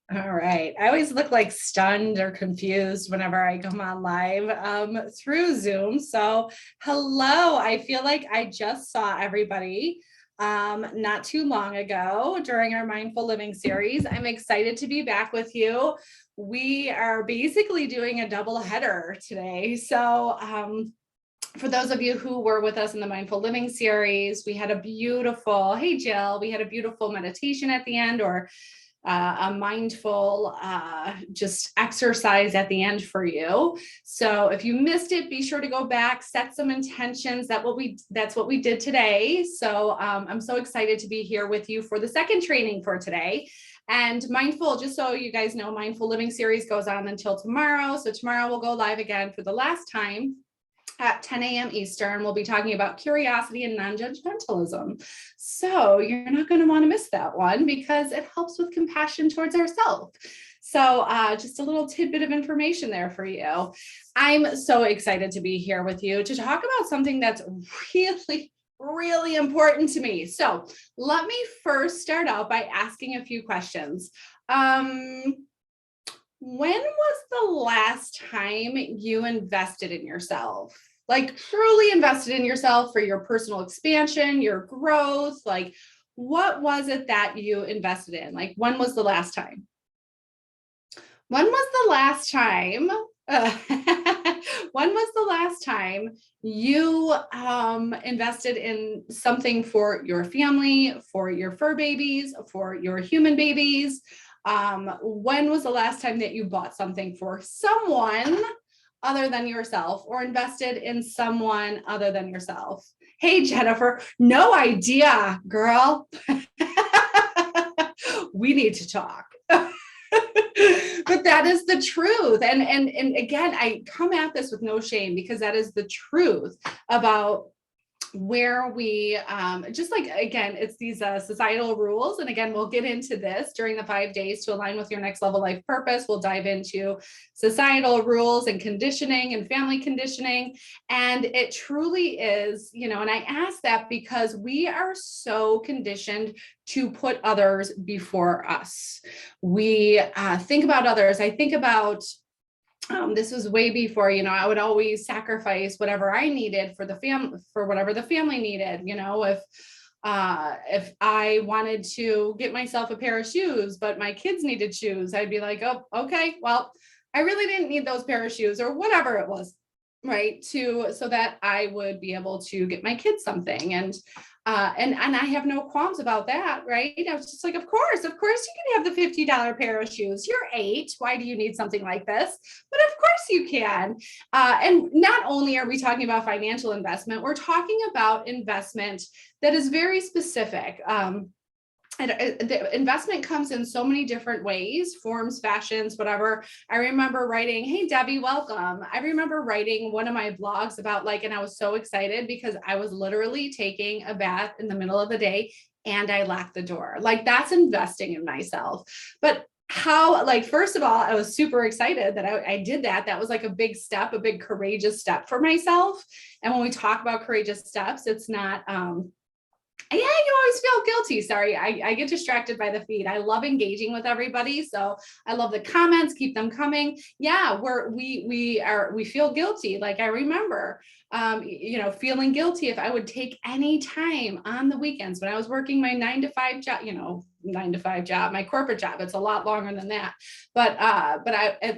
All right. I always look like stunned or confused whenever I come on live through Zoom. So, hello. I feel like I just saw everybody not too long ago during our Mindful Living series. I'm excited to be back with you. We are basically doing a double header today. So, for those of you who were with us in the Mindful Living series, we had a beautiful, hey Jill, we had a beautiful meditation at the end, or a mindful just exercise at the end for you. So if you missed it, be sure to go back, set some intentions. That's what we did today. So I'm so excited to be here with you for the second training for today. And Mindful, just so you guys know, Mindful Living series goes on until tomorrow. So tomorrow we'll go live again for the last time at 10 a.m. Eastern. We'll be talking about curiosity and non-judgmentalism. So you're not going to want to miss that one because it helps with compassion towards ourselves. So just a little tidbit of information there for you. I'm so excited to be here with you to talk about something that's really important to me. So let me first start out by asking a few questions. When was the last time you invested in yourself? Like truly invested in yourself for your personal expansion, your growth? Like, what was it that you invested in? Like, when was the last time? When was the last time? When was the last time you invested in something for your family, for your fur babies, for your human babies? When was the last time that you bought something for someone other than yourself or invested in someone other than yourself? Hey, Jennifer, no idea, girl. We need to talk. But that is the truth. And again, I come at this with no shame because that is the truth about where we just like, again, it's these societal rules. And again, we'll get into this during the 5 days to align with your next level life purpose. We'll dive into societal rules and conditioning and family conditioning. And it truly is, and I ask that because we are so conditioned to put others before us. We think about others. I think about this was way before, I would always sacrifice whatever I needed for the family, for whatever the family needed. If I wanted to get myself a pair of shoes, but my kids needed shoes, I'd be like, oh, okay, well, I really didn't need those pair of shoes or whatever it was, right? So that I would be able to get my kids something. And I have no qualms about that, right? I was just like, of course you can have the $50 pair of shoes. You're 8. Why do you need something like this? But of course you can. And not only are we talking about financial investment, we're talking about investment that is very specific. And the investment comes in so many different ways, forms, fashions, whatever. I remember writing, hey, Debbie, welcome. I remember writing one of my blogs about and I was so excited because I was literally taking a bath in the middle of the day and I locked the door. That's investing in myself. But how, first of all, I was super excited that I did that. That was a big step, a big courageous step for myself. And when we talk about courageous steps, it's not, yeah, you always feel guilty. Sorry, I get distracted by the feed. I love engaging with everybody. So I love the comments, keep them coming. Yeah, we feel guilty. I remember, feeling guilty if I would take any time on the weekends when I was working my 9-to-5 job, 9-to-5 job, my corporate job. It's a lot longer than that. But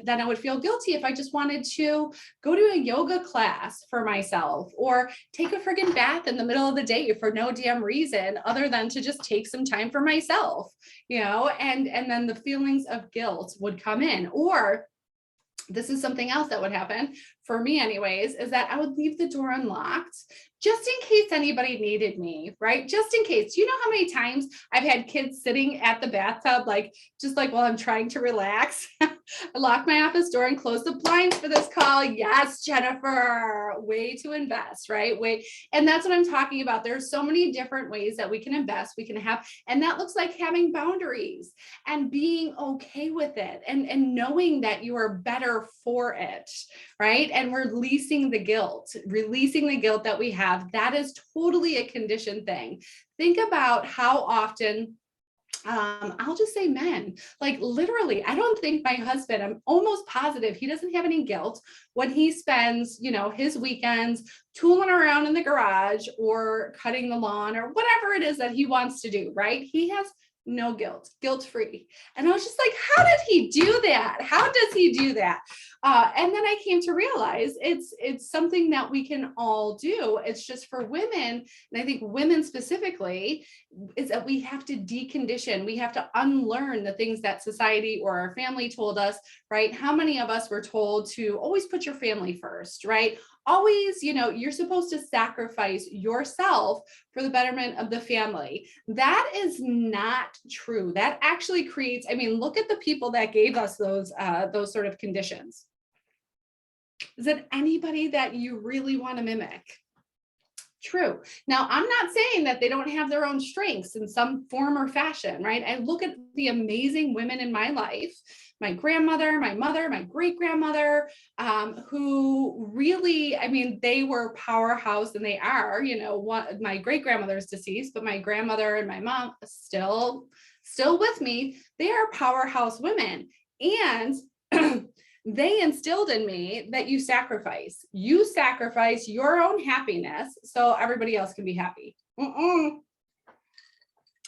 then I would feel guilty if I just wanted to go to a yoga class for myself or take a friggin' bath in the middle of the day for no damn reason other than to just take some time for myself, and then the feelings of guilt would come in. Or this is something else that would happen for me anyways, is that I would leave the door unlocked just in case anybody needed me, right? Just in case. Do you know how many times I've had kids sitting at the bathtub, while I'm trying to relax? I lock my office door and close the blinds for this call. Yes, Jennifer, way to invest, right? And that's what I'm talking about. There's so many different ways that we can invest, we can have, and that looks like having boundaries and being okay with it and knowing that you are better for it, right? And releasing the guilt that we have. That is totally a conditioned thing. Think about how often I'll just say men. Like literally, I don't think my husband, I'm almost positive he doesn't have any guilt when he spends, his weekends tooling around in the garage or cutting the lawn or whatever it is that he wants to do, right? He has no guilt free. And I was just like, how did he do that? How does he do that? And then I came to realize it's something that we can all do. It's just for women, and I think women specifically, is that we have to decondition. We have to unlearn the things that society or our family told us, right? How many of us were told to always put your family first, right? Always, you're supposed to sacrifice yourself for the betterment of the family. That is not true. That actually creates, look at the people that gave us those sort of conditions. Is it anybody that you really want to mimic? True. Now, I'm not saying that they don't have their own strengths in some form or fashion, right? I look at the amazing women in my life, my grandmother, my mother, my great grandmother, who really, they were powerhouse, and they are, my great grandmother's deceased, but my grandmother and my mom still with me. They are powerhouse women. And they instilled in me that you sacrifice your own happiness so everybody else can be happy.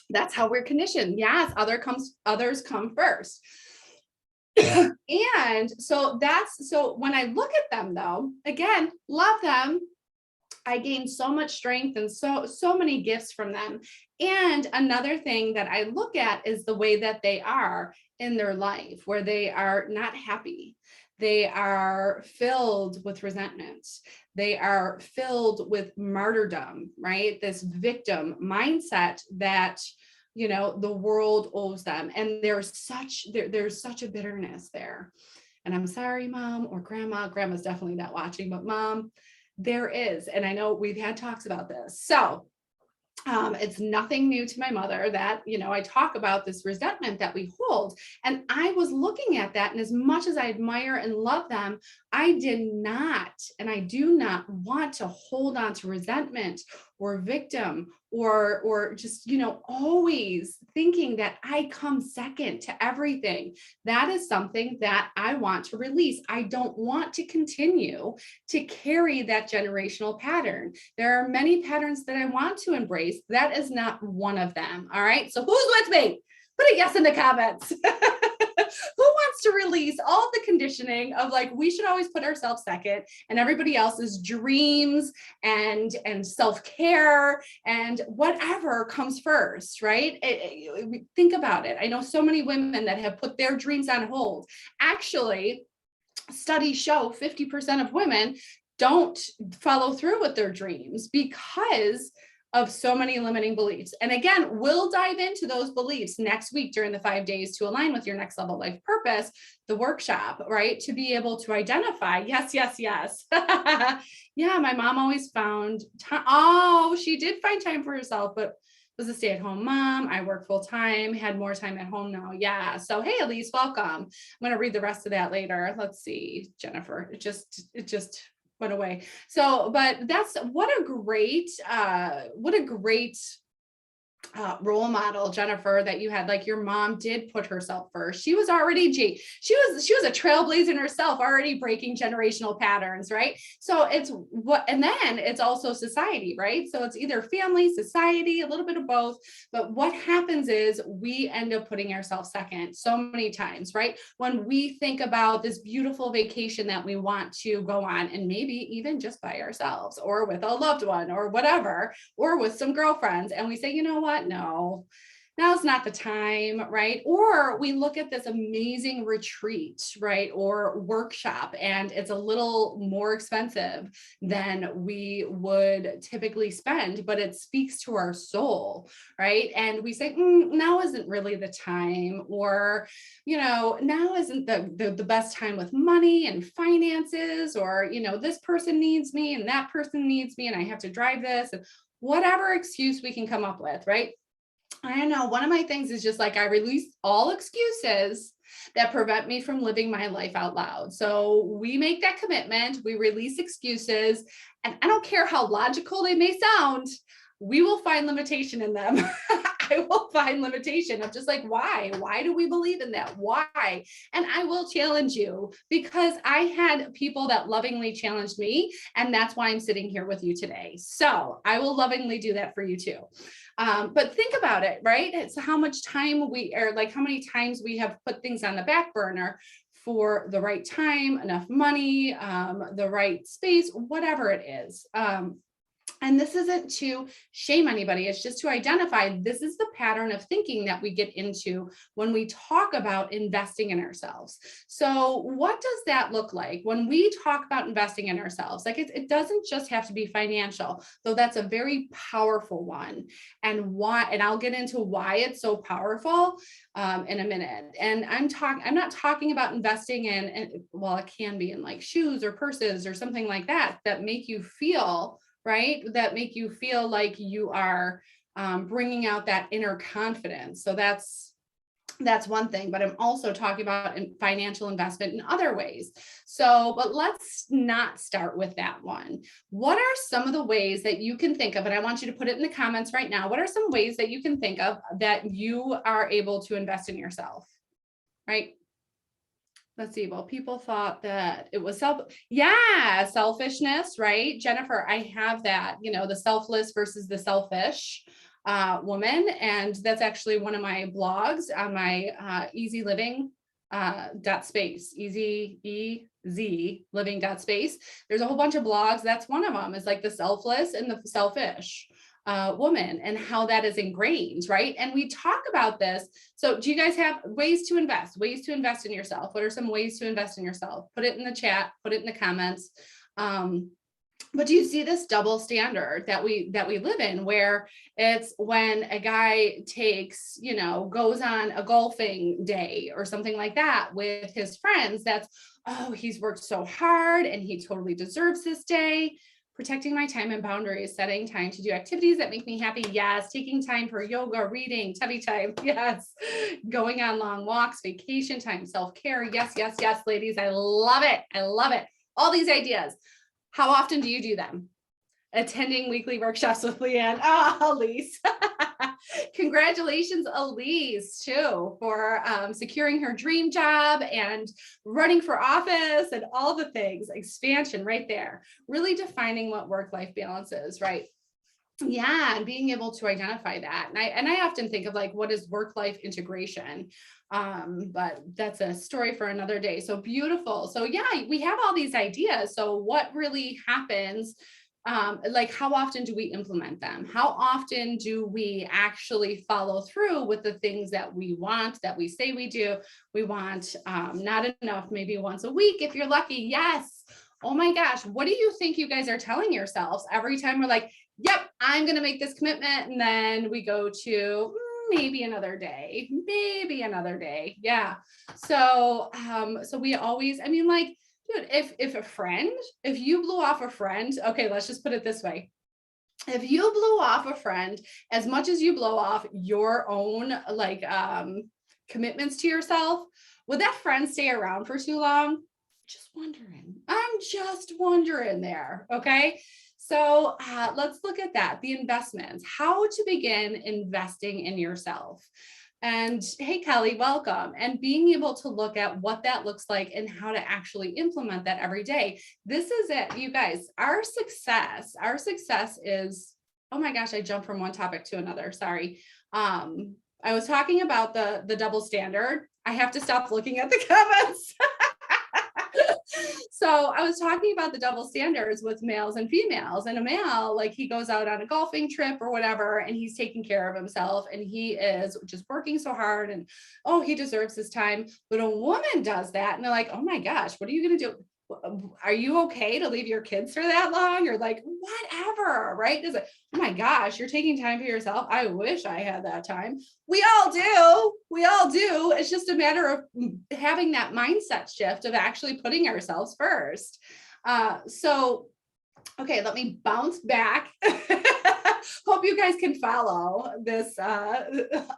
That's how we're conditioned. Yes, others come first. And so when I look at them though, again, love them. I gained so much strength and so many gifts from them. And another thing that I look at is the way that they are in their life, where they are not happy. They are filled with resentment. They are filled with martyrdom, right? This victim mindset that, the world owes them. And there's such a bitterness there. And I'm sorry, mom or grandma's definitely not watching, but mom, there is. And I know we've had talks about this. So it's nothing new to my mother that, I talk about this resentment that we hold. And I was looking at that. And as much as I admire and love them, I did not, and I do not want to hold on to resentment or victim or just, always thinking that I come second to everything. That is something that I want to release. I don't want to continue to carry that generational pattern. There are many patterns that I want to embrace. That is not one of them. All right. So who's with me? Put a yes in the comments. Who wants to release all of the conditioning of like, we should always put ourselves second and everybody else's dreams and self-care and whatever comes first, right? Think about it. I know so many women that have put their dreams on hold. Actually, studies show 50% of women don't follow through with their dreams because of so many limiting beliefs. And again, we'll dive into those beliefs next week during the 5 days to align with your next level life purpose, the workshop, right? To be able to identify, yes. Yeah, my mom always found time. Oh, she did find time for herself, but was a stay-at-home mom. I work full-time, had more time at home now. Yeah. So, hey, Elise, welcome. I'm going to read the rest of that later. Let's see, Jennifer, it just went away. So, but that's what a great role model, Jennifer, that you had. Like your mom did put herself first. She was already she was a trailblazer in herself, already breaking generational patterns, right? So and then it's also society, right? So it's either family, society, a little bit of both. But what happens is we end up putting ourselves second so many times, right? When we think about this beautiful vacation that we want to go on, and maybe even just by ourselves or with a loved one or whatever, or with some girlfriends, and we say, you know what? No, now's not the time, right? Or we look at this amazing retreat, right? Or workshop, and it's a little more expensive than we would typically spend, but it speaks to our soul, right? And we say, now isn't really the time, or, now isn't the best time with money and finances, or, this person needs me and that person needs me, and I have to drive this, and whatever excuse we can come up with, right? I know one of my things is just like, I release all excuses that prevent me from living my life out loud. So we make that commitment, we release excuses, and I don't care how logical they may sound, we will find limitation in them. I will find limitation of just like, why do we believe in that? Why? And I will challenge you, because I had people that lovingly challenged me, and that's why I'm sitting here with you today. So I will lovingly do that for you too. But think about it, right? It's how much time we are, like how many times we have put things on the back burner for the right time, enough money, the right space, whatever it is. And this isn't to shame anybody. It's just to identify this is the pattern of thinking that we get into when we talk about investing in ourselves. So what does that look like when we talk about investing in ourselves? Like it doesn't just have to be financial, though that's a very powerful one. And why, and I'll get into why it's so powerful in a minute. And I'm not talking about investing in, well, it can be in like shoes or purses or something like that, that make you feel right? That make you feel like you are bringing out that inner confidence. So that's one thing, but I'm also talking about financial investment in other ways. So, but let's not start with that one. What are some of the ways that you can think of, and I want you to put it in the comments right now, what are some ways that you can think of that you are able to invest in yourself, right? Let's see. Well, people thought that it was selfishness, right? Jennifer, I have that, the selfless versus the selfish woman. And that's actually one of my blogs on my easy living .space, easy living.space. There's a whole bunch of blogs. That's one of them, is like the selfless and the selfish woman, and how that is ingrained, right? And we talk about this. So do you guys have ways to invest in yourself? What are some ways to invest in yourself? Put it in the chat, put it in the comments. But do you see this double standard that we live in, where it's when a guy takes, goes on a golfing day or something like that with his friends, that's, oh, he's worked so hard and he totally deserves this day. Protecting my time and boundaries, setting time to do activities that make me happy. Yes. Taking time for yoga, reading, tubby time. Yes. Going on long walks, vacation time, self-care. Yes, yes, yes, ladies. I love it. I love it. All these ideas. How often do you do them? Attending weekly workshops with Leanne. Oh, Elise. Congratulations, Elise, too, for securing her dream job and running for office and all the things. Expansion right there. Really defining what work-life balance is, right? Yeah, and being able to identify that. And I often think of like, what is work-life integration? But that's a story for another day. So beautiful. So yeah, we have all these ideas. So what really happens? Like how often do we implement them? How often do we actually follow through with the things that we want, that we say we do? We want not enough, maybe once a week if you're lucky. Yes. Oh my gosh, what do you think you guys are telling yourselves every time we're like, yep, I'm going to make this commitment, and then we go to maybe another day. Yeah. So so we always, I mean, like, dude, if you blew off a friend, okay, let's just put it this way. If you blew off a friend as much as you blow off your own like commitments to yourself, would that friend stay around for too long? I'm just wondering there. Okay. So let's look at that. The investments, how to begin investing in yourself. And hey, Kelly, welcome. And being able to look at what that looks like and how to actually implement that every day. This is it, you guys. Our success is, oh my gosh, I jumped from one topic to another. Sorry. I was talking about the double standard. I have to stop looking at the comments. So I was talking about the double standards with males and females, and a male, like he goes out on a golfing trip or whatever, and he's taking care of himself and he is just working so hard and, oh, he deserves his time. But a woman does that and they're like, oh my gosh, what are you going to do? Are you okay to leave your kids for that long? Or like, whatever, right? Is it, oh my gosh, you're taking time for yourself. I wish I had that time. We all do. It's just a matter of having that mindset shift of actually putting ourselves first. So, okay, let me bounce back. Hope you guys can follow this,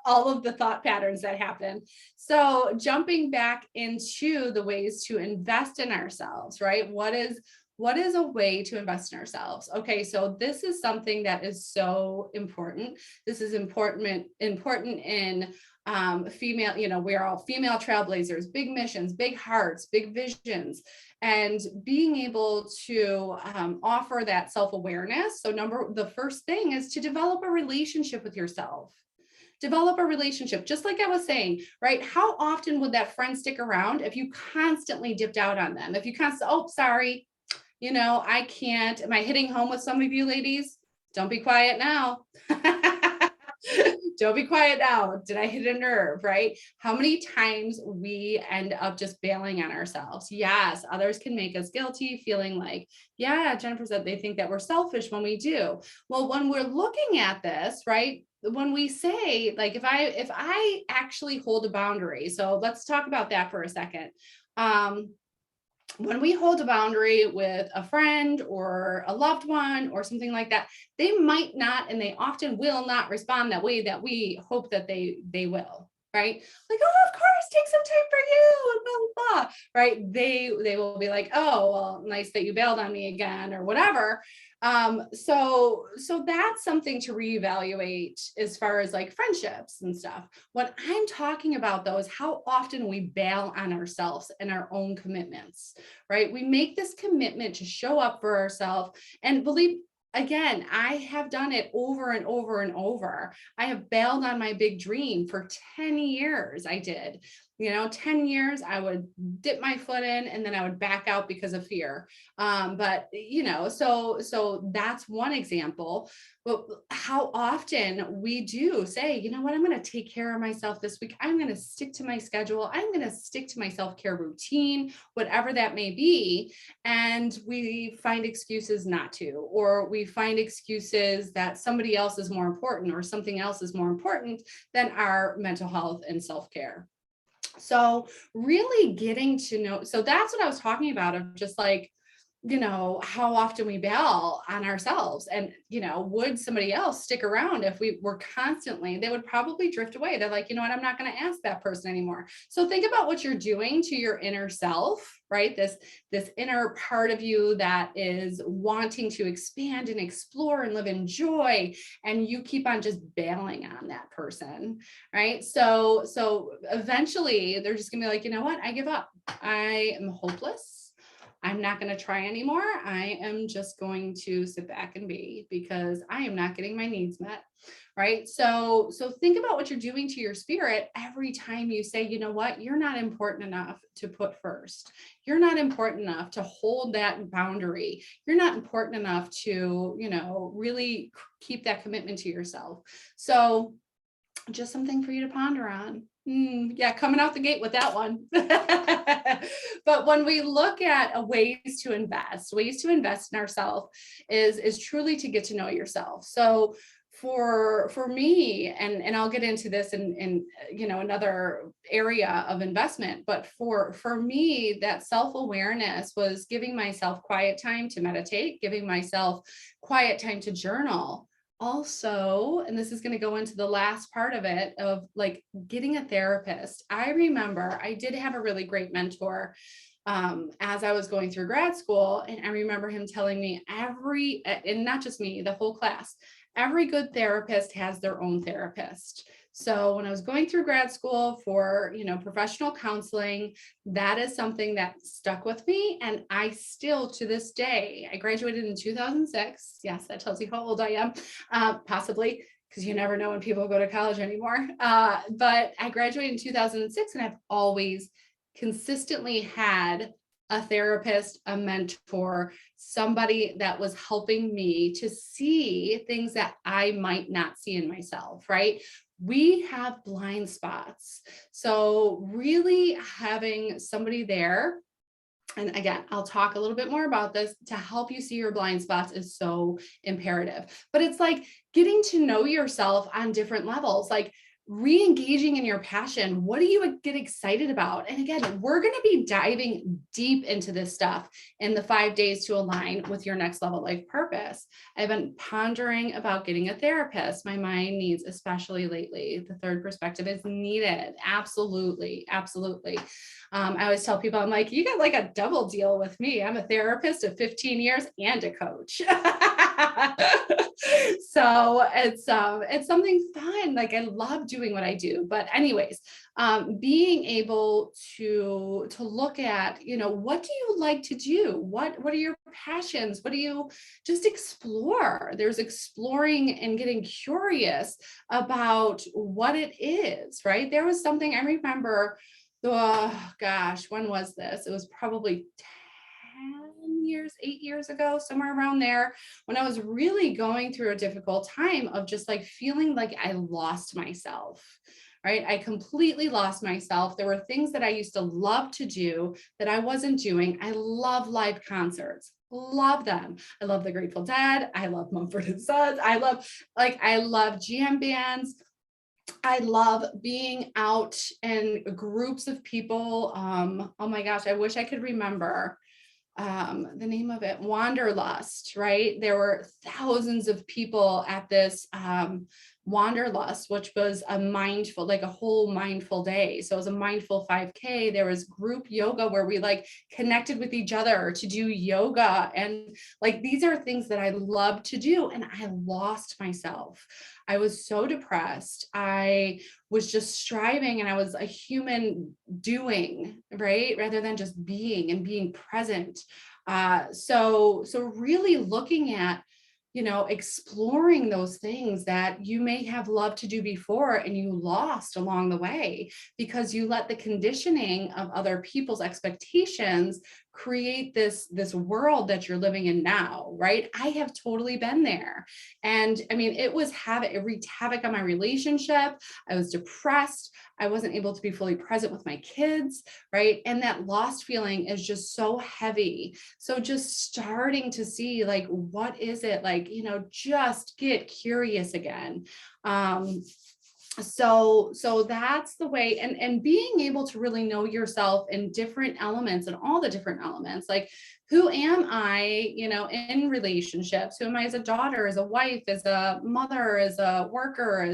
all of the thought patterns that happen. So jumping back into the ways to invest in ourselves, right? What is what is a way to invest in ourselves? Okay, so this is something that is so important. This is important in female, we're all female trailblazers, big missions, big hearts, big visions, and being able to offer that self-awareness. So the first thing is to develop a relationship with yourself. Develop a relationship, just like I was saying, right? How often would that friend stick around if you constantly dipped out on them? If you constantly, oh, sorry, I can't. Am I hitting home with some of you ladies? Don't be quiet now. Don't be quiet now. Did I hit a nerve, right? How many times we end up just bailing on ourselves? Yes, others can make us guilty, feeling like, yeah, Jennifer said they think that we're selfish when we do. Well, when we're looking at this, right? When we say, like, if I actually hold a boundary, so let's talk about that for a second. When we hold a boundary with a friend or a loved one or something like that, they might not, and they often will not respond that way that we hope that they will, right? Like, oh, of course, take some time for you, and blah, blah, blah, right? They will be like, oh, well, nice that you bailed on me again, or whatever. So that's something to reevaluate as far as like friendships and stuff. What I'm talking about though is how often we bail on ourselves and our own commitments, right? We make this commitment to show up for ourselves, and believe, again, I have done it over and over and over. I have bailed on my big dream for 10 years. I did. 10 years, I would dip my foot in and then I would back out because of fear. So that's one example. But how often we do say, you know what, I'm going to take care of myself this week. I'm going to stick to my schedule. I'm going to stick to my self-care routine, whatever that may be. And we find excuses not to, or we find excuses that somebody else is more important or something else is more important than our mental health and self-care. So really getting to know, so that's what I was talking about, of just like, how often we bail on ourselves, and, would somebody else stick around if we were constantly, they would probably drift away. They're like, you know what, I'm not going to ask that person anymore. So think about what you're doing to your inner self, right? This inner part of you that is wanting to expand and explore and live in joy. And you keep on just bailing on that person, right? So eventually they're just gonna be like, you know what, I give up. I am hopeless. I'm not going to try anymore. I am just going to sit back and be, because I am not getting my needs met. Right. So think about what you're doing to your spirit every time you say, you know what, you're not important enough to put first. You're not important enough to hold that boundary. You're not important enough to, really keep that commitment to yourself. So just something for you to ponder on. Yeah, coming out the gate with that one. But when we look at ways to invest in ourselves is truly to get to know yourself. So for me, and I'll get into this in another area of investment, but for me, that self-awareness was giving myself quiet time to meditate, giving myself quiet time to journal. Also, and this is going to go into the last part of it, of like getting a therapist. I remember I did have a really great mentor as I was going through grad school. And I remember him telling me and not just me, the whole class, every good therapist has their own therapist. So when I was going through grad school for, professional counseling, that is something that stuck with me. And I still, to this day, I graduated in 2006. Yes, that tells you how old I am, possibly, because you never know when people go to college anymore. But I graduated in 2006, and I've always consistently had a therapist, a mentor, somebody that was helping me to see things that I might not see in myself, right? We have blind spots. So really having somebody there, and again, I'll talk a little bit more about this, to help you see your blind spots is so imperative. But it's like getting to know yourself on different levels. Like, re-engaging in your passion. What do you get excited about? And again, we're going to be diving deep into this stuff in the 5 days to align with your next level life purpose. I've been pondering about getting a therapist. My mind needs, especially lately, the third perspective is needed. Absolutely. Absolutely. I always tell people, I'm like, you got like a double deal with me. I'm a therapist of 15 years and a coach. So it's something fun. Like I love doing what I do. But anyways, being able to look at, what do you like to do? What are your passions? What do you just explore? There's exploring and getting curious about what it is, right? There was something I remember, oh gosh, when was this? It was probably 10 years, 8 years ago, somewhere around there, when I was really going through a difficult time of just like feeling like I lost myself. Right. I completely lost myself. There were things that I used to love to do that I wasn't doing. I love live concerts. Love them. I love the Grateful Dead. I love Mumford and Sons. I love jam bands. I love being out in groups of people. Oh my gosh, I wish I could remember the name of it, Wanderlust, right? There were thousands of people at this Wanderlust, which was a mindful, like a whole mindful day. So it was a mindful 5K. There was group yoga where we like connected with each other to do yoga. And like, these are things that I love to do. And I lost myself. I was so depressed. I was just striving and I was a human doing, right? Rather than just being and being present. So really looking at, exploring those things that you may have loved to do before and you lost along the way because you let the conditioning of other people's expectations create this world that you're living in now, right? I have totally been there. And I mean, it wreaked havoc on my relationship. I was depressed. I wasn't able to be fully present with my kids, right? And that lost feeling is just so heavy. So just starting to see like, what is it like, just get curious again. So that's the way, and being able to really know yourself in different elements and all the different elements, like who am I, in relationships? Who am I as a daughter, as a wife, as a mother, as a worker,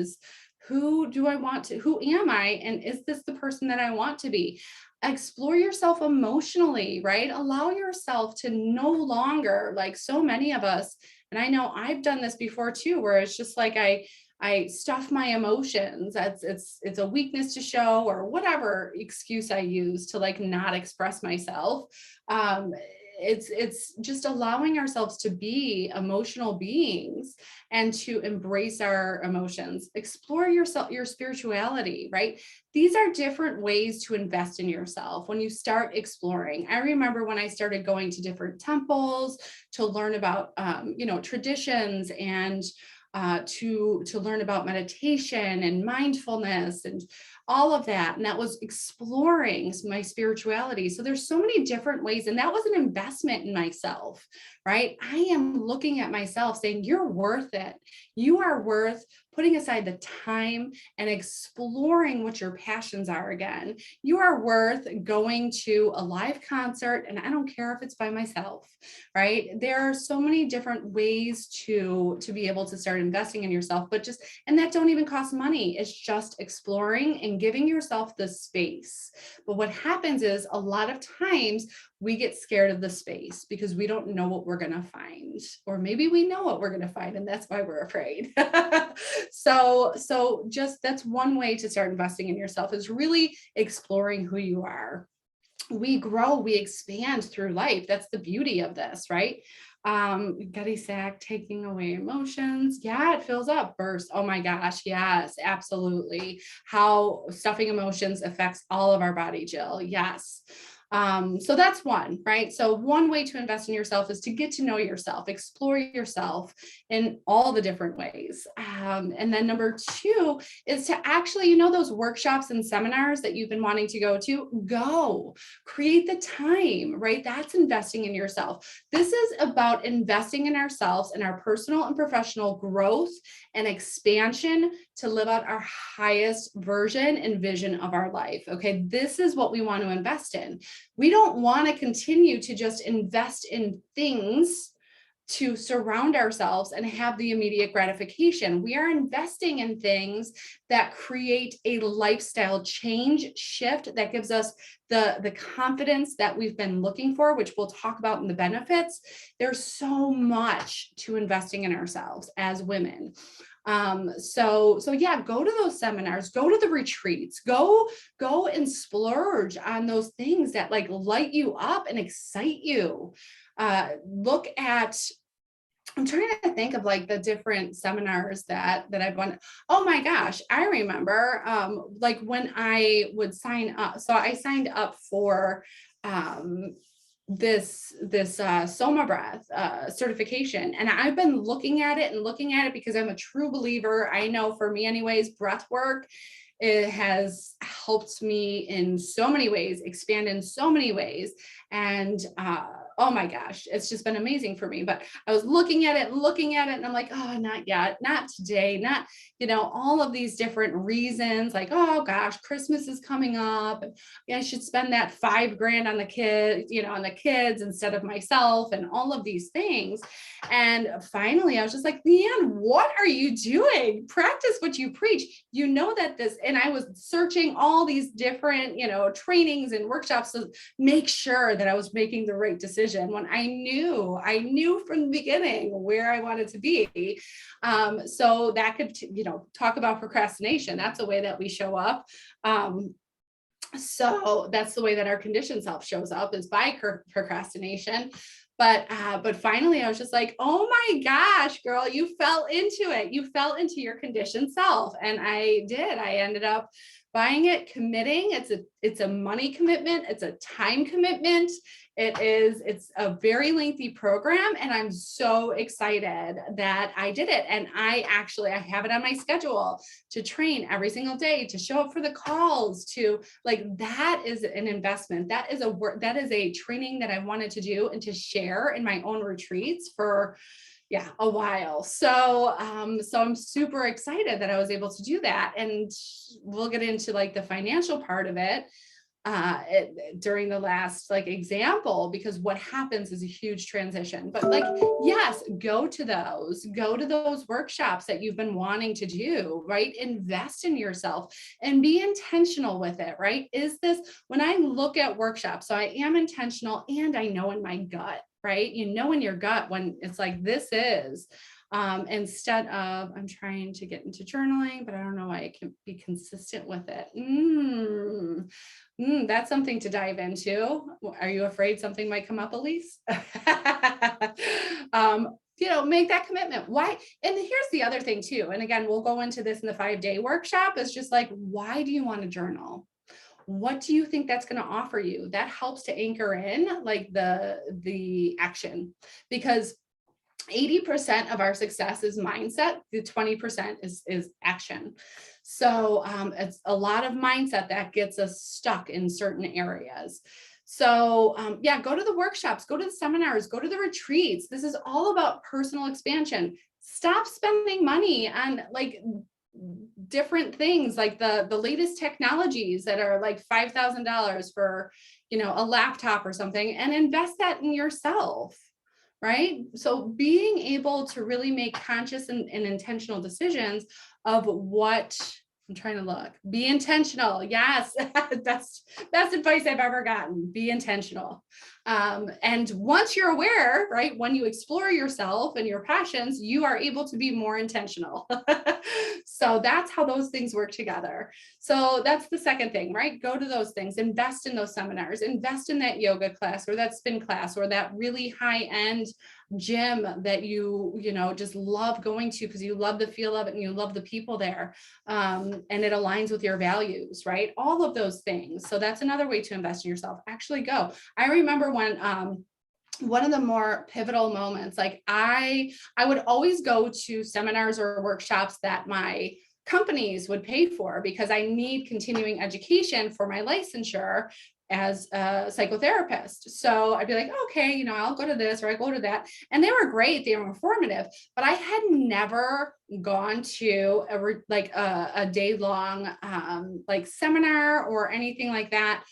who am I? And is this the person that I want to be? Explore yourself emotionally, right? Allow yourself to no longer, like so many of us, and I know I've done this before too, where it's just like I stuff my emotions. It's a weakness to show or whatever excuse I use to like not express myself. It's just allowing ourselves to be emotional beings and to embrace our emotions. Explore yourself, your spirituality, right? These are different ways to invest in yourself when you start exploring. I remember when I started going to different temples to learn about traditions and to learn about meditation and mindfulness and all of that. And that was exploring my spirituality. So there's so many different ways. And that was an investment in myself, right? I am looking at myself saying, you're worth it. You are worth putting aside the time and exploring what your passions are again. You are worth going to a live concert, and I don't care if it's by myself, right? There are so many different ways to be able to start investing in yourself, and that don't even cost money. It's just exploring and giving yourself the space. But what happens is a lot of times we get scared of the space because we don't know what we're going to find, or maybe we know what we're going to find and that's why we're afraid. So just that's one way to start investing in yourself, is really exploring who you are. We grow, we expand through life. That's the beauty of this, right? Gutty sack, taking away emotions. Yeah, it fills up. Burst. Oh my gosh. Yes, absolutely. How stuffing emotions affects all of our body, Jill. Yes. So that's one, right? So one way to invest in yourself is to get to know yourself, explore yourself in all the different ways. And then number two is to actually, those workshops and seminars that you've been wanting to go, create the time, right? That's investing in yourself. This is about investing in ourselves and our personal and professional growth and expansion to live out our highest version and vision of our life. Okay. This is what we want to invest in. We don't want to continue to just invest in things to surround ourselves and have the immediate gratification. We are investing in things that create a lifestyle change shift that gives us the confidence that we've been looking for, which we'll talk about in the benefits. There's so much to investing in ourselves as women. So yeah, go to those seminars, go to the retreats, go and splurge on those things that like light you up and excite you. Look at, I'm trying to think of like the different seminars that I've won. Oh my gosh, I remember like when I would sign up. So I signed up for this Soma breath certification, and I've been looking at it because I'm a true believer. I know for me anyways, breath work, it has helped me in so many ways, expand in so many ways. And oh my gosh, it's just been amazing for me. But I was looking at it, and I'm like, oh, not yet, not today, not, all of these different reasons, like, oh gosh, Christmas is coming up. And I should spend that $5,000 on the kids, on the kids instead of myself, and all of these things. And finally, I was just like, Leanne, what are you doing? Practice what you preach. You know that this, and I was searching all these different, trainings and workshops to make sure that I was making the right decision when I knew from the beginning where I wanted to be. So that could, talk about procrastination. That's a way that we show up. So that's the way that our conditioned self shows up, is by procrastination. But finally, I was just like, oh my gosh, girl, you fell into it. You fell into your conditioned self. And I did. I ended up buying it, committing. It's a money commitment. It's a time commitment. It's a very lengthy program. And I'm so excited that I did it. And I have it on my schedule to train every single day, to show up for the calls, to like, that is an investment. That is a training that I wanted to do and to share in my own retreats for a while. So I'm super excited that I was able to do that. And we'll get into like the financial part of it during the last like example, because what happens is a huge transition. But like, yes, go to those workshops that you've been wanting to do, right? Invest in yourself and be intentional with it, right? When I look at workshops, so I am intentional, and I know in my gut, right? In your gut when it's like, this is, instead of, I'm trying to get into journaling, but I don't know why I can be consistent with it. That's something to dive into. Are you afraid something might come up, Elise? Make that commitment. Why? And here's the other thing too. And again, we'll go into this in the 5-day workshop. It's just like, why do you want to journal? What do you think that's going to offer you? That helps to anchor in like the action, because 80% of our success is mindset. The 20% is action. So it's a lot of mindset that gets us stuck in certain areas. So go to the workshops, go to the seminars, go to the retreats. This is all about personal expansion. Stop spending money on like different things, like the latest technologies that are like $5,000 for, a laptop or something, and invest that in yourself. Right? So being able to really make conscious and intentional decisions of what I'm trying to look, be intentional. Yes. Best advice I've ever gotten. Be intentional. And once you're aware, right, when you explore yourself and your passions, you are able to be more intentional. So that's how those things work together. So that's the second thing, right? Go to those things, invest in those seminars, invest in that yoga class or that spin class or that really high end gym that you know, just love going to because you love the feel of it and you love the people there. And it aligns with your values, right? All of those things. So that's another way to invest in yourself. Actually go. I remember when, one of the more pivotal moments, like I would always go to seminars or workshops that my companies would pay for because I need continuing education for my licensure as a psychotherapist. So I'd be like, okay, you know, I'll go to this or I go to that. And they were great. They were informative, but I had never gone to a day long like seminar or anything like that,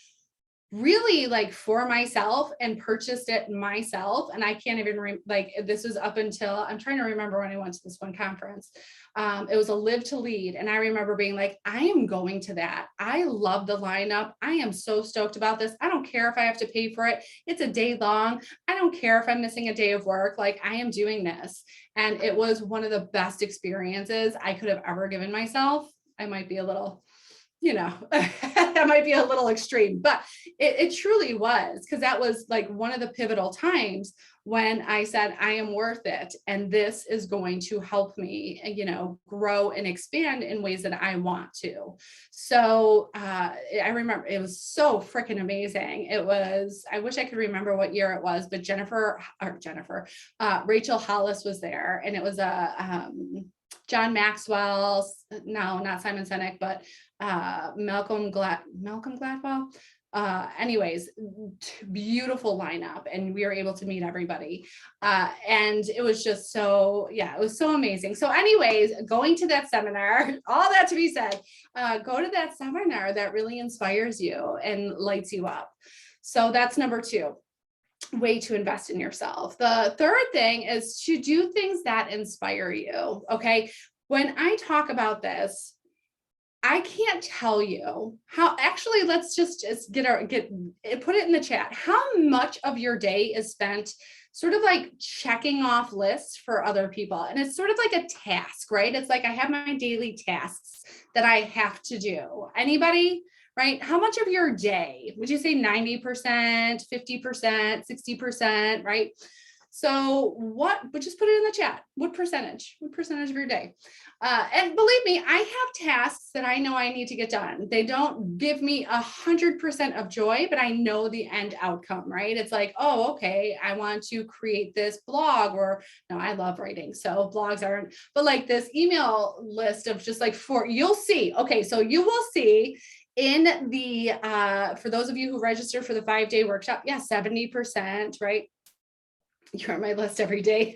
really like for myself, and purchased it myself. And I can't even this was up until, I'm trying to remember when I went to this one conference. It was a Live to Lead. And I remember being like, I am going to that. I love the lineup. I am so stoked about this. I don't care if I have to pay for it. It's a day long. I don't care if I'm missing a day of work. Like, I am doing this. And it was one of the best experiences I could have ever given myself. I might be a little, you know, that might be a little extreme, but it truly was, because that was like one of the pivotal times when I said, I am worth it. And this is going to help me, you know, grow and expand in ways that I want to. So I remember it was so freaking amazing. It was, I wish I could remember what year it was, but Rachel Hollis was there, and it was a, John Maxwell, no, not Simon Sinek, but Malcolm Gladwell. Anyways, beautiful lineup, and we were able to meet everybody. And it was just so, yeah, it was so amazing. So anyways, going to that seminar, all that to be said, go to that seminar that really inspires you and lights you up. So that's number 2. Way to invest in yourself. The third thing is to do things that inspire you. Okay. When I talk about this, I can't tell you how, actually, let's just put it in the chat. How much of your day is spent sort of like checking off lists for other people? And it's sort of like a task, right? It's like I have my daily tasks that I have to do. Anybody? Right? How much of your day would you say? 90%, 50%, 60%, right? So but just put it in the chat. What percentage of your day? And believe me, I have tasks that I know I need to get done. They don't give me 100% of joy, but I know the end outcome, right? It's like, oh, okay, I want to create this blog, or no, I love writing. So blogs aren't, but like this email list of just like you'll see. Okay. So you will see in the, for those of you who registered for the 5-day workshop, yeah, 70%, right? You're on my list every day.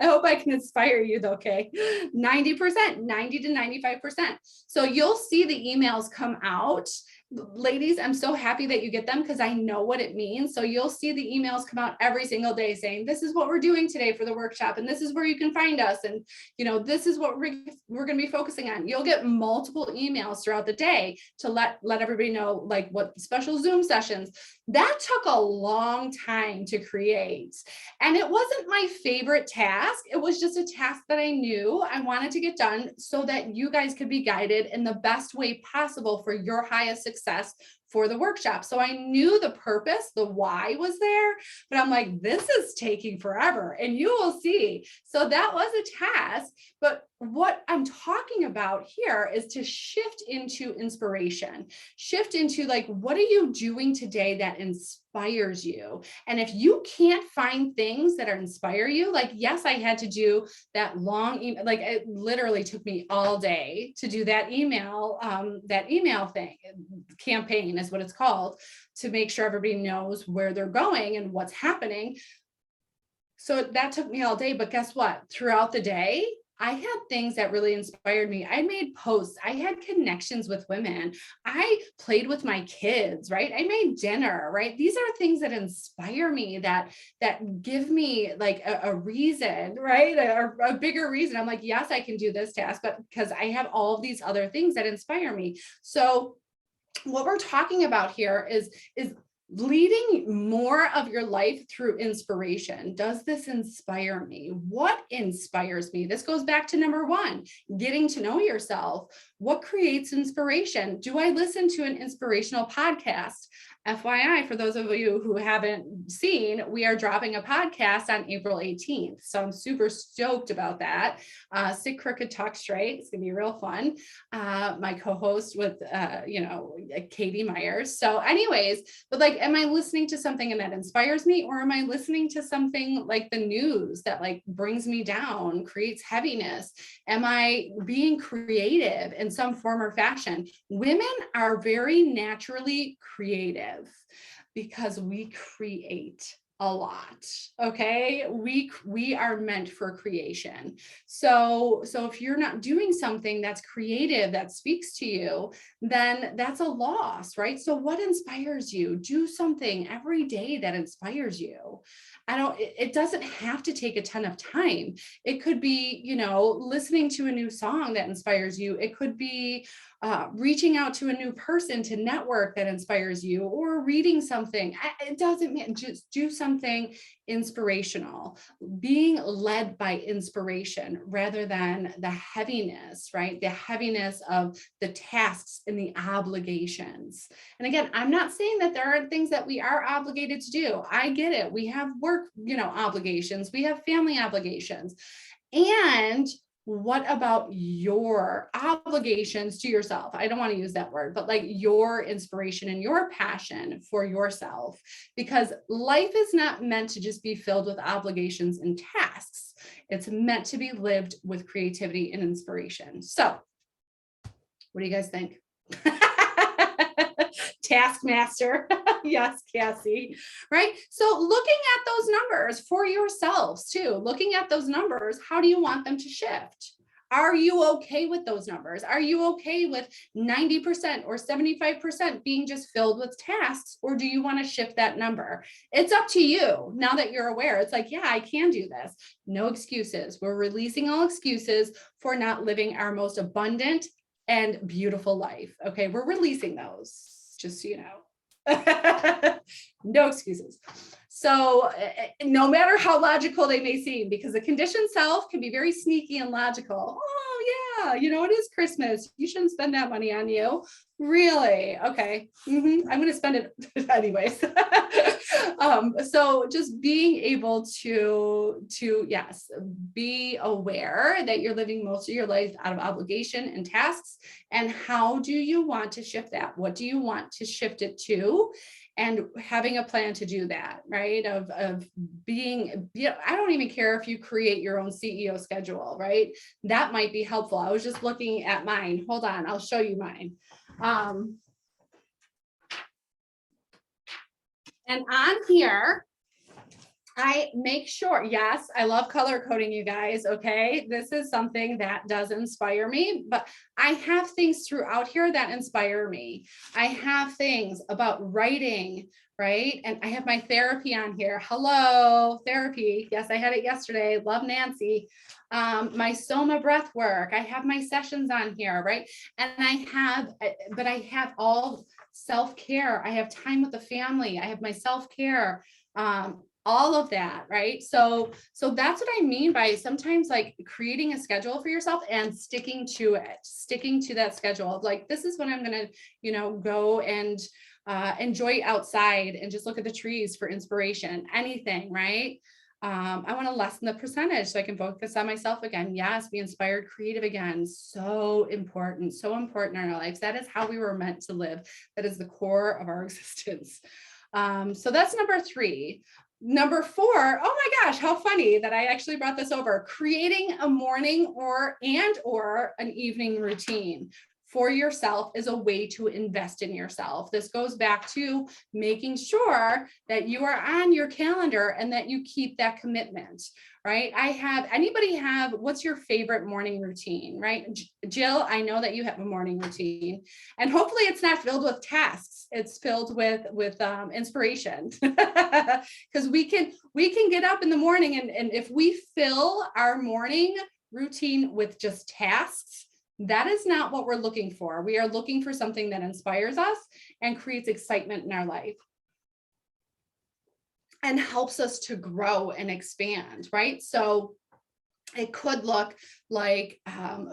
I hope I can inspire you though, okay? 90%, 90 to 95%. So you'll see the emails come out. Ladies, I'm so happy that you get them because I know what it means. So you'll see the emails come out every single day saying, this is what we're doing today for the workshop, and this is where you can find us. And, you know, this is what we're going to be focusing on. You'll get multiple emails throughout the day to let everybody know, like, what special Zoom sessions. That took a long time to create. And it wasn't my favorite task. It was just a task that I knew I wanted to get done so that you guys could be guided in the best way possible for your highest success for the workshop. So I knew the purpose, the why was there, but I'm like, this is taking forever, and you will see. So that was a task, but what I'm talking about here is to shift into inspiration, shift into like, what are you doing today that inspires you? And if you can't find things that inspire you, like, yes, I had to do that long email, like it literally took me all day to do that email thing, campaign is what it's called, to make sure everybody knows where they're going and what's happening. So that took me all day, but guess what? Throughout the day, I had things that really inspired me. I made posts. I had connections with women. I played with my kids, right? I made dinner, right? These are things that inspire me, that give me like a reason, right? A bigger reason. I'm like, yes, I can do this task, but because I have all of these other things that inspire me. So what we're talking about here is leading more of your life through inspiration. Does this inspire me? What inspires me? This goes back to number one, getting to know yourself. What creates inspiration? Do I listen to an inspirational podcast? FYI, for those of you who haven't seen, we are dropping a podcast on April 18th. So I'm super stoked about that. Sit Crooked Talk Straight. It's going to be real fun. My co-host with, Katie Myers. So anyways, but like, am I listening to something and that inspires me? Or am I listening to something like the news that like brings me down, creates heaviness? Am I being creative in some form or fashion? Women are very naturally creative because we create a lot. Okay. We are meant for creation. So if you're not doing something that's creative, that speaks to you, then that's a loss, right? So what inspires you? Do something every day that inspires you. It doesn't have to take a ton of time. It could be, listening to a new song that inspires you. It could be reaching out to a new person to network that inspires you, or reading something. It doesn't mean, just do something inspirational, being led by inspiration rather than the heaviness, right? The heaviness of the tasks and the obligations. And again, I'm not saying that there aren't things that we are obligated to do. I get it. We have work, obligations. We have family obligations. And what about your obligations to yourself? I don't want to use that word, but like your inspiration and your passion for yourself, because life is not meant to just be filled with obligations and tasks. It's meant to be lived with creativity and inspiration. So what do you guys think? Taskmaster. Yes, Cassie. Right. So looking at those numbers for yourselves too, looking at those numbers, how do you want them to shift? Are you okay with those numbers? Are you okay with 90% or 75% being just filled with tasks? Or do you want to shift that number? It's up to you. Now that you're aware, it's like, yeah, I can do this. No excuses. We're releasing all excuses for not living our most abundant and beautiful life. Okay. We're releasing those, just so you know. No excuses. So no matter how logical they may seem, because the conditioned self can be very sneaky and logical. Oh yeah, it is Christmas. You shouldn't spend that money on you. Really? Okay. I'm going to spend it anyways. So just being able to yes, be aware that you're living most of your life out of obligation and tasks. And how do you want to shift that? What do you want to shift it to? And having a plan to do that, right? Of being, I don't even care if you create your own CEO schedule, right? That might be helpful. I was just looking at mine. Hold on, I'll show you mine. And on here, I make sure, yes, I love color coding, you guys. Okay. This is something that does inspire me, but I have things throughout here that inspire me. I have things about writing, right? And I have my therapy on here. Hello, therapy. Yes, I had it yesterday. Love Nancy. My Soma breath work. I have my sessions on here, right? And I have all self-care. I have time with the family. I have my self-care. All of that, right? So that's what I mean by sometimes like creating a schedule for yourself and sticking to that schedule of like, this is when I'm going to, go and enjoy outside and just look at the trees for inspiration, anything, right? I want to lessen the percentage so I can focus on myself again. Yes, be inspired, creative again. So important in our lives. That is how we were meant to live. That is the core of our existence. So that's number 3. Number 4, oh my gosh, how funny that I actually brought this over. Creating a morning or an evening routine for yourself is a way to invest in yourself. This goes back to making sure that you are on your calendar and that you keep that commitment, right? What's your favorite morning routine, right? Jill, I know that you have a morning routine, and hopefully it's not filled with tasks. It's filled with inspiration, because we can get up in the morning and if we fill our morning routine with just tasks, that is not what we're looking for. We are looking for something that inspires us and creates excitement in our life. and helps us to grow and expand, right? So it could look like,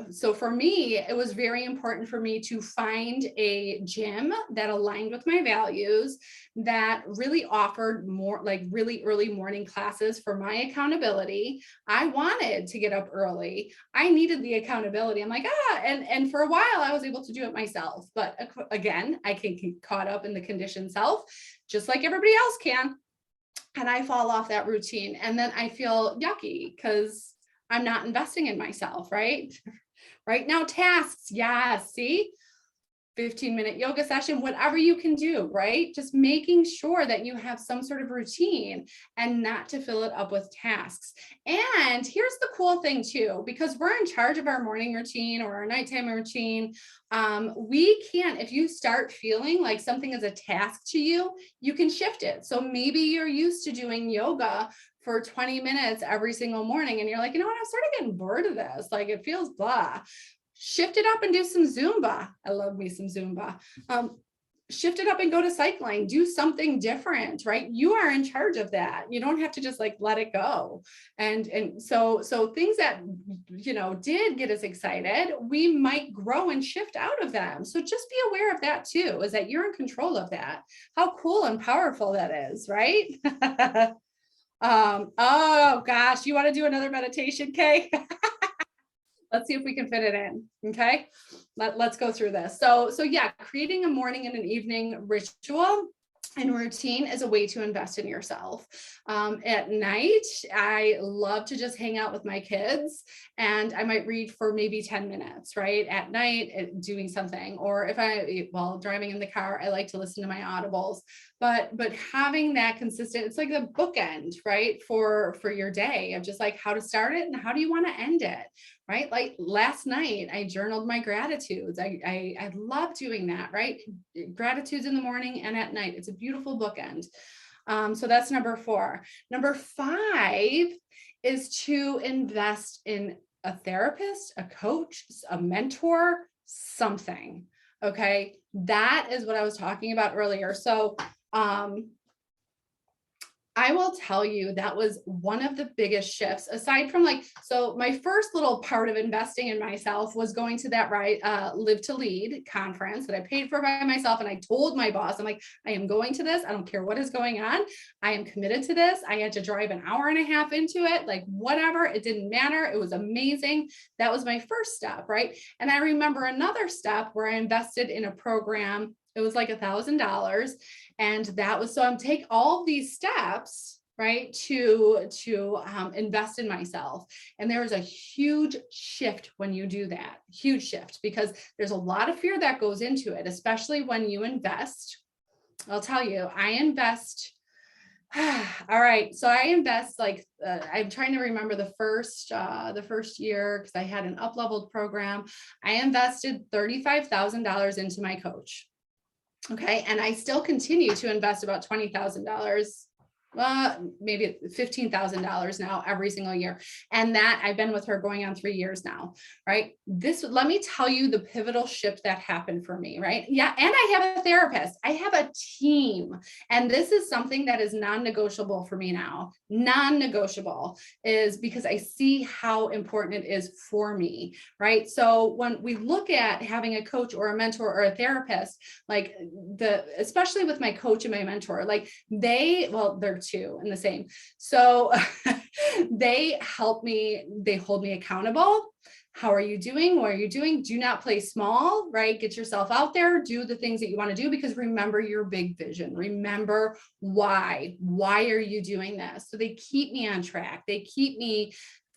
so for me, it was very important for me to find a gym that aligned with my values, that really offered more like really early morning classes for my accountability. I wanted to get up early. I needed the accountability. I'm like, and for a while I was able to do it myself. But again, I can get caught up in the conditioned self, just like everybody else can. And I fall off that routine. And then I feel yucky because I'm not investing in myself, right? Right now, tasks. Yeah, see, 15-minute yoga session, whatever you can do, right? Just making sure that you have some sort of routine and not to fill it up with tasks. And here's the cool thing too, because we're in charge of our morning routine or our nighttime routine. We can, if you start feeling like something is a task to you, you can shift it. So maybe you're used to doing yoga for 20 minutes every single morning. And you're like, you know what, I'm sort of getting bored of this. Like it feels blah. Shift it up and do some Zumba. I love me some Zumba. Shift it up and go to cycling. Do something different, right? You are in charge of that. You don't have to just like let it go. And so things that did get us excited, we might grow and shift out of them. So just be aware of that too, is that you're in control of that. How cool and powerful that is, right? Oh gosh, you want to do another meditation, Kay? Let's see if we can fit it in. Okay. Let's go through this. So yeah, creating a morning and an evening ritual and routine is a way to invest in yourself. At night, I love to just hang out with my kids, and I might read for maybe 10 minutes, right? At night, doing something, or while driving in the car, I like to listen to my audibles, but having that consistent, it's like a bookend, right? For your day of just like how to start it and how do you want to end it, right? Like last night, I journaled my gratitudes. I love doing that, right? Gratitudes in the morning and at night. It's a beautiful bookend. So that's number 4. Number 5 is to invest in a therapist, a coach, a mentor, something. Okay. That is what I was talking about earlier. So, I will tell you that was one of the biggest shifts aside from so my first little part of investing in myself was going to that Live to Lead conference that I paid for by myself. And I told my boss, I'm like, I am going to this. I don't care what is going on. I am committed to this. I had to drive an hour and a half into it, like whatever, it didn't matter. It was amazing. That was my first step. Right. And I remember another step where I invested in a program. It was like $1,000. And that was, so I'm take all these steps, right, to invest in myself. And there is a huge shift when you do that, huge shift, because there's a lot of fear that goes into it, especially when you invest. I'll tell you, I invest. All right. So I invest I'm trying to remember the first year, because I had an up-leveled program. I invested $35,000 into my coach. Okay. And I still continue to invest about $20,000, maybe $15,000 now every single year. And that I've been with her going on 3 years now, right? Let me tell you the pivotal shift that happened for me, right? Yeah. And I have a therapist, I have a team. And this is something that is non-negotiable for me now. Non-negotiable is because I see how important it is for me, right? So when we look at having a coach or a mentor or a therapist, especially with my coach and my mentor, they're two in the same. So they help me, they hold me accountable. How are you doing? What are you doing? Do not play small, right? Get yourself out there, do the things that you want to do, because remember your big vision. Remember why are you doing this? So they keep me on track. They keep me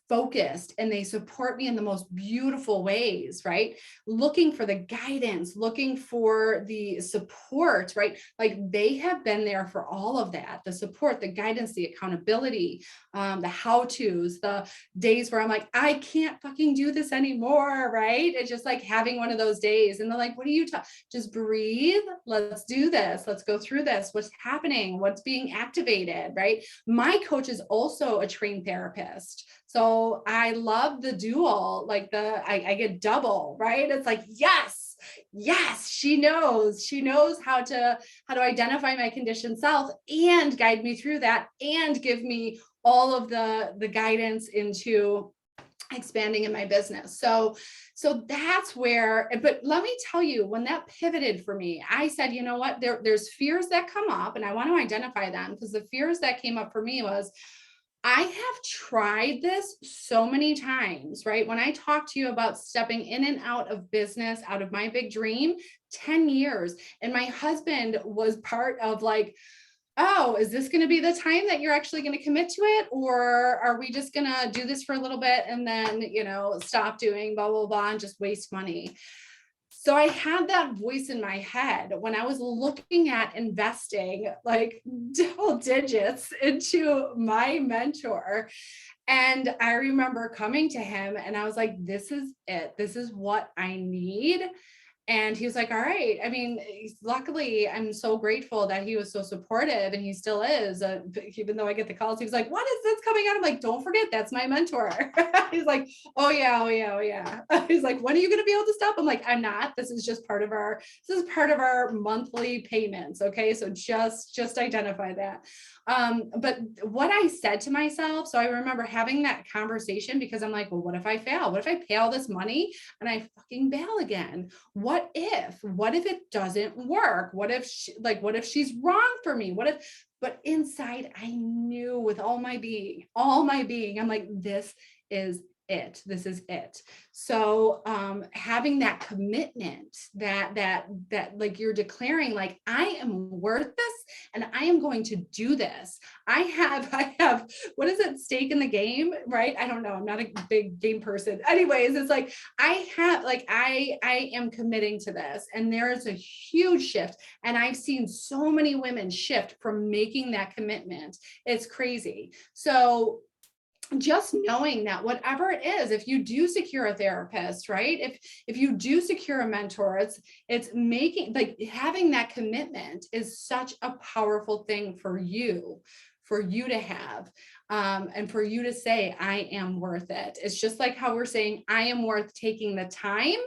focused, and they support me in the most beautiful ways, right? Looking for the guidance, looking for the support, right? Like they have been there for all of that, the support, the guidance, the accountability, the how-tos, the days where I'm like, I can't fucking do this anymore, right? It's just like having one of those days. And they're like, what are you talking? Just breathe. Let's do this. Let's go through this. What's happening? What's being activated, right? My coach is also a trained therapist. So I love the dual, like I get double, right? It's like, yes, she knows how to identify my conditioned self and guide me through that and give me all of the guidance into expanding in my business. So that's where, but let me tell you, when that pivoted for me, I said, you know what, there's fears that come up and I want to identify them, because the fears that came up for me was, I have tried this so many times, right? When I talk to you about stepping in and out of business, out of my big dream, 10 years. And my husband was part of like, oh, is this going to be the time that you're actually going to commit to it? Or are we just going to do this for a little bit and then, stop doing blah, blah, blah, and just waste money? So I had that voice in my head when I was looking at investing like double digits into my mentor. And I remember coming to him and I was like, this is it. This is what I need. And he was like, all right. I mean, luckily, I'm so grateful that he was so supportive, and he still is. Even though I get the calls, he was like, what is this coming out? I'm like, don't forget, that's my mentor. He's like, oh yeah. He's like, when are you going to be able to stop? I'm like, I'm not. This is part of our monthly payments. Okay. So just identify that. But what I said to myself, so I remember having that conversation, because I'm like, well, what if I fail? What if I pay all this money and I fucking bail again? What if it doesn't work? What if she's wrong for me? But inside I knew with all my being, I'm like, this is it. So having that commitment that like you're declaring, like, I am worth this and I am going to do this. I have what is it, stake in the game, right? I don't know, I'm not a big game person. Anyways, it's like I am committing to this, and there is a huge shift, and I've seen so many women shift from making that commitment. It's crazy. So just knowing that whatever it is, if you do secure a therapist, right? If you do secure a mentor, it's making, like, having that commitment is such a powerful thing for you to have, and for you to say, I am worth it. It's just like how we're saying, I am worth taking the time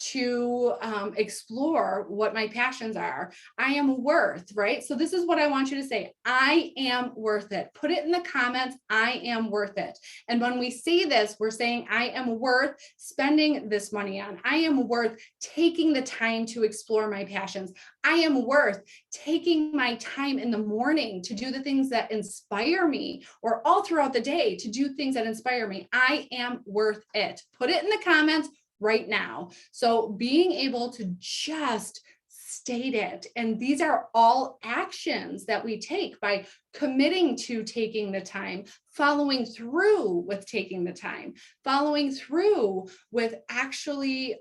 to explore what my passions are. I am worth, right? So this is what I want you to say. I am worth it. Put it in the comments. I am worth it. And when we say this, we're saying, I am worth spending this money on. I am worth taking the time to explore my passions. I am worth taking my time in the morning to do the things that inspire me, or all throughout the day to do things that inspire me. I am worth it. Put it in the comments right now. So being able to just state it. And these are all actions that we take by committing to taking the time, following through with taking the time, following through with actually,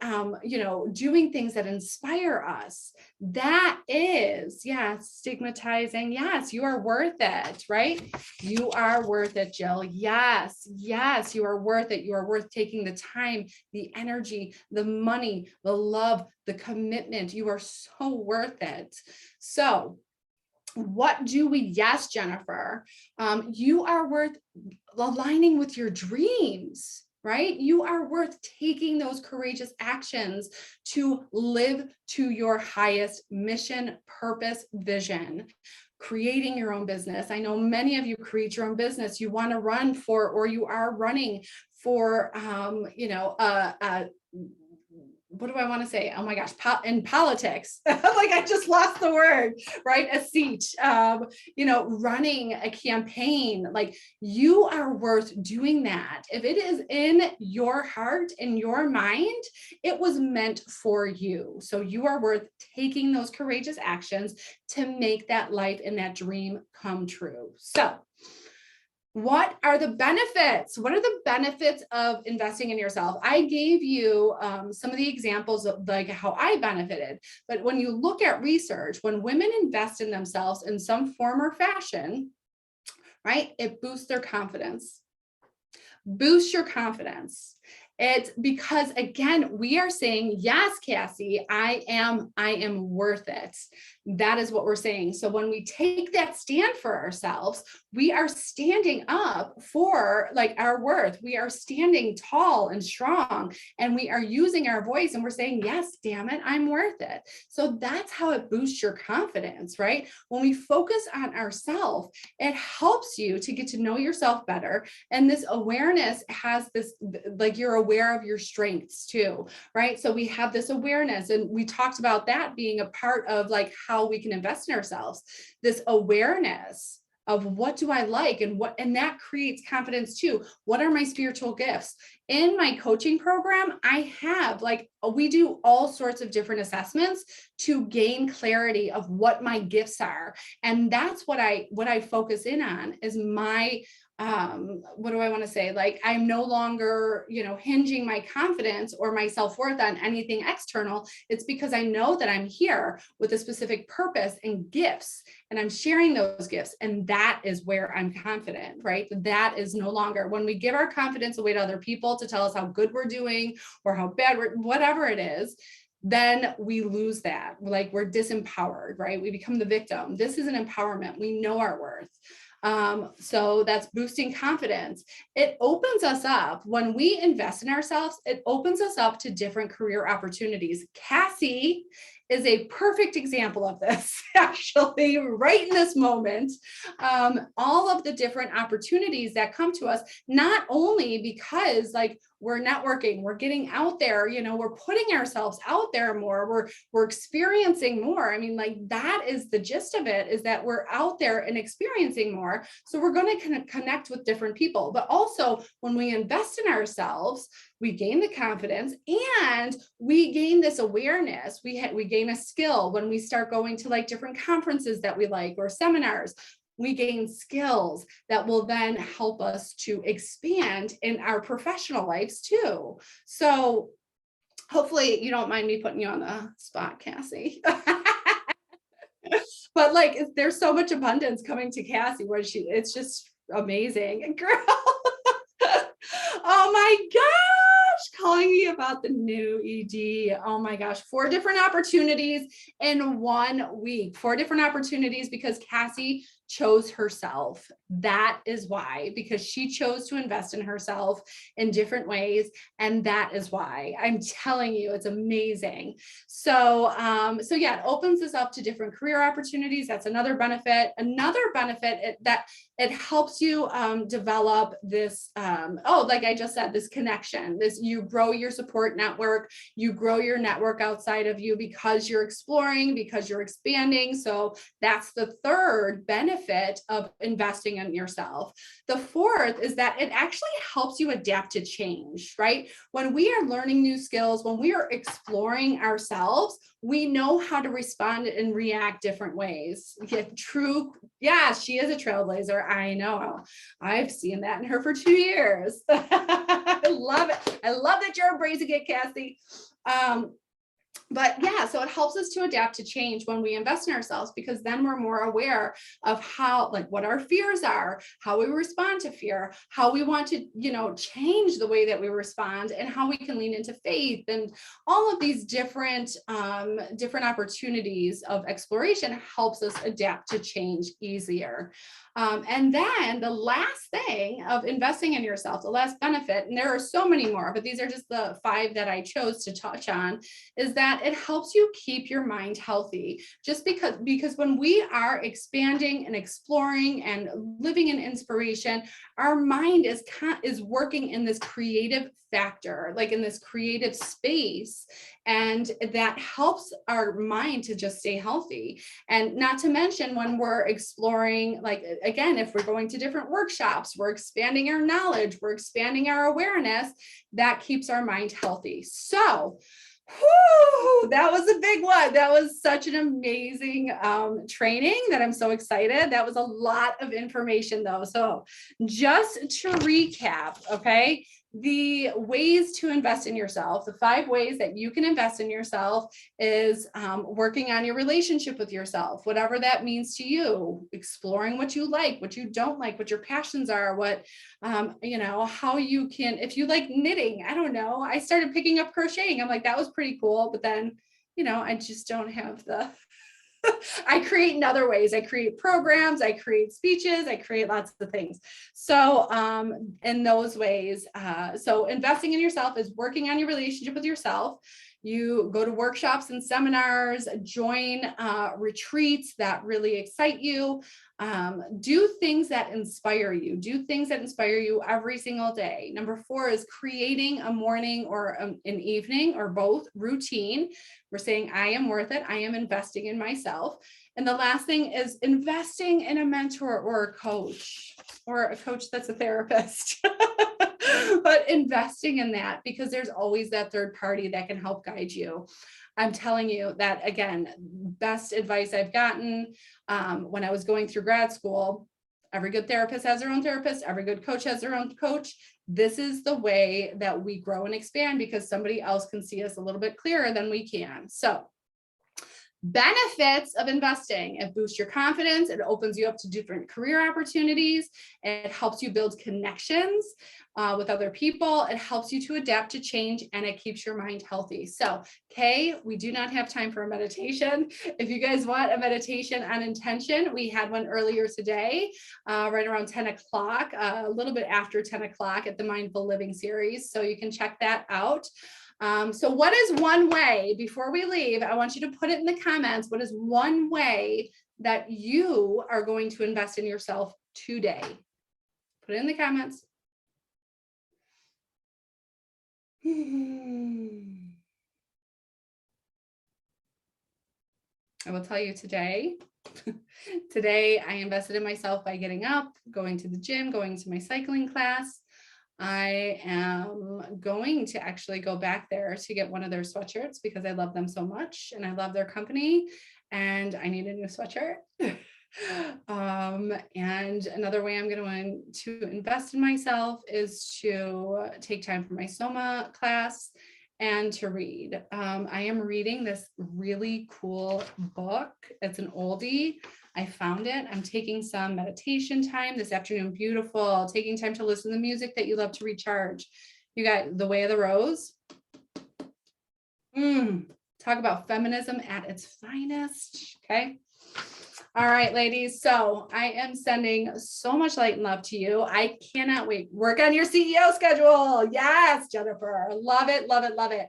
doing things that inspire us. That is, stigmatizing. Yes, you are worth it, right? You are worth it, Jill. Yes, you are worth it. You are worth taking the time, the energy, the money, the love, the commitment. You are so worth it. So what do we? Yes, Jennifer, you are worth aligning with your dreams, right? You are worth taking those courageous actions to live to your highest mission, purpose, vision, creating your own business. I know many of you create your own business. You want to run for, or you are running for, what do I want to say? Oh my gosh, in politics, like I just lost the word, right? A seat, running a campaign. Like, you are worth doing that. If it is in your heart, in your mind, it was meant for you. So you are worth taking those courageous actions to make that life and that dream come true. So what are the benefits? What are the benefits of investing in yourself? I gave you some of the examples of like how I benefited, but when you look at research, when women invest in themselves in some form or fashion, right, it boosts their confidence. Boost your confidence. It's because, again, we are saying, yes, Cassie, I am worth it. That is what we're saying. So when we take that stand for ourselves, we are standing up for like our worth. We are standing tall and strong, and we are using our voice, and we're saying, yes, damn it, I'm worth it. So that's how it boosts your confidence, right? When we focus on ourselves, it helps you to get to know yourself better. And this awareness has this, like, you're aware of your strengths too, right? So we have this awareness, and we talked about that being a part of like how we can invest in ourselves, this awareness of what do I like, and that creates confidence too. What are my spiritual gifts? In my coaching program, I have like, we do all sorts of different assessments to gain clarity of what my gifts are. And that's what I focus in on is my what do I want to say? Like, I'm no longer, hinging my confidence or my self-worth on anything external. It's because I know that I'm here with a specific purpose and gifts, and I'm sharing those gifts. And that is where I'm confident, right? That is no longer when we give our confidence away to other people to tell us how good we're doing or how bad we're, whatever it is, then we lose that. Like, we're disempowered, right? We become the victim. This is an empowerment. We know our worth. So that's boosting confidence. It opens us up when we invest in ourselves. It opens us up to different career opportunities. Cassie is a perfect example of this, actually, right in this moment. All of the different opportunities that come to us, not only because like we're networking, we're getting out there, we're putting ourselves out there more, we're experiencing more. I mean, like, that is the gist of it, is that we're out there and experiencing more. So we're going to connect with different people. But also when we invest in ourselves, we gain the confidence and we gain this awareness. We gain a skill when we start going to like different conferences that we like or seminars. We gain skills that will then help us to expand in our professional lives too. So hopefully you don't mind me putting you on the spot, Cassie. But like, there's so much abundance coming to Cassie where it's just amazing. Girl. Oh my gosh, calling me about the new ED. Oh my gosh, 4 different opportunities in 1 week. 4 different opportunities because Cassie chose herself. That is why, because she chose to invest in herself in different ways. And that is why. I'm telling you, it's amazing. So yeah, it opens us up to different career opportunities. That's another benefit. Another benefit that it helps you develop this, like I just said, this connection, you grow your support network, you grow your network outside of you because you're exploring, because you're expanding. So that's the third benefit of investing in yourself. The fourth is that it actually helps you adapt to change, right? When we are learning new skills, when we are exploring ourselves, we know how to respond and react different ways. Yeah, she is a trailblazer. I know. I've seen that in her for 2 years. I love it. I love that you're embracing it, Cassie. But yeah, so it helps us to adapt to change when we invest in ourselves, because then we're more aware of how, like, what our fears are, how we respond to fear, how we want to, change the way that we respond, and how we can lean into faith, and all of these different opportunities of exploration helps us adapt to change easier. And then the last thing of investing in yourself, the last benefit, and there are so many more, but these are just the 5 that I chose to touch on, is that it helps you keep your mind healthy. Just because when we are expanding and exploring and living in inspiration, our mind is working in this creative factor, like in this creative space, and that helps our mind to just stay healthy. And not to mention, when we're exploring, like, again, if we're going to different workshops, we're expanding our knowledge, we're expanding our awareness, that keeps our mind healthy. So that was a big one. That was such an amazing training that I'm so excited. That was a lot of information though. So just to recap, okay, the ways to invest in yourself, the 5 ways that you can invest in yourself is working on your relationship with yourself, whatever that means to you, exploring what you like, what you don't like, what your passions are, what, how you can, if you like knitting, I don't know, I started picking up crocheting. I'm like, that was pretty cool. But then, I just don't have the I create in other ways. I create programs, I create speeches, I create lots of things. So in those ways, so investing in yourself is working on your relationship with yourself. You go to workshops and seminars, join retreats that really excite you, do things that inspire you, do things that inspire you every single day. Number 4 is creating a morning or an evening or both routine. We're saying, I am worth it. I am investing in myself. And the last thing is investing in a mentor or a coach that's a therapist. But investing in that, because there's always that third party that can help guide you. I'm telling you that, again, best advice I've gotten when I was going through grad school. Every good therapist has their own therapist. Every good coach has their own coach. This is the way that we grow and expand, because somebody else can see us a little bit clearer than we can. So benefits of investing: it boosts your confidence, it opens you up to different career opportunities, it helps you build connections with other people, it helps you to adapt to change, and it keeps your mind healthy. So, Kay, we do not have time for a meditation. If you guys want a meditation on intention, we had one earlier today, right around 10 o'clock, a little bit after 10 o'clock at the Mindful Living series. So you can check that out. So what is one way, before we leave, I want you to put it in the comments, what is one way that you are going to invest in yourself today? Put it in the comments. I will tell you today, I invested in myself by getting up, going to the gym, going to my cycling class. I am going to actually go back there to get one of their sweatshirts because I love them so much and I love their company and I need a new sweatshirt. And another way I'm going to invest in myself is to take time for my Soma class and to read. I am reading this really cool book. It's an oldie. I found it. I'm taking some meditation time this afternoon. Beautiful. Taking time to listen to the music that you love to recharge. You got The Way of the Rose. Talk about feminism at its finest. Okay. All right, ladies. So I am sending so much light and love to you. I cannot wait. Work on your CEO schedule. Yes, Jennifer. Love it, love it, love it.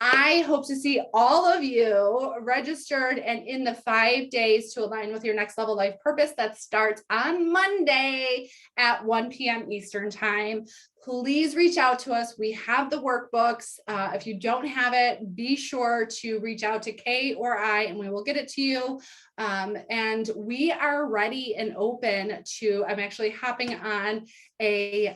I hope to see all of you registered and in the 5 days to align with your next level life purpose that starts on Monday at 1 p.m. Eastern time. Please reach out to us. We have the workbooks. If you don't have it, be sure to reach out to Kay or I, and we will get it to you. And we are ready and open to, I'm actually hopping on a,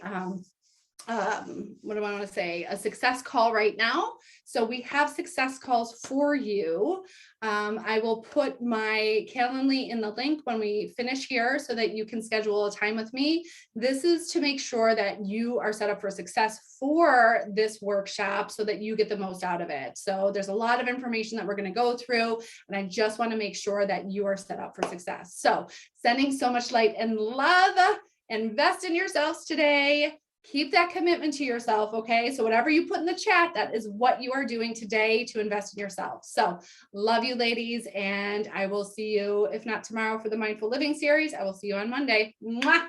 what do I want to say? A success call right now. So we have success calls for you. I will put my Calendly in the link when we finish here so that you can schedule a time with me. This is to make sure that you are set up for success for this workshop so that you get the most out of it. So there's a lot of information that we're going to go through, and I just want to make sure that you are set up for success. So sending so much light and love. Invest in yourselves today. Keep that commitment to yourself, okay? So whatever you put in the chat, that is what you are doing today to invest in yourself. So love you, ladies, and I will see you, if not tomorrow for the Mindful Living series, I will see you on Monday. Mwah!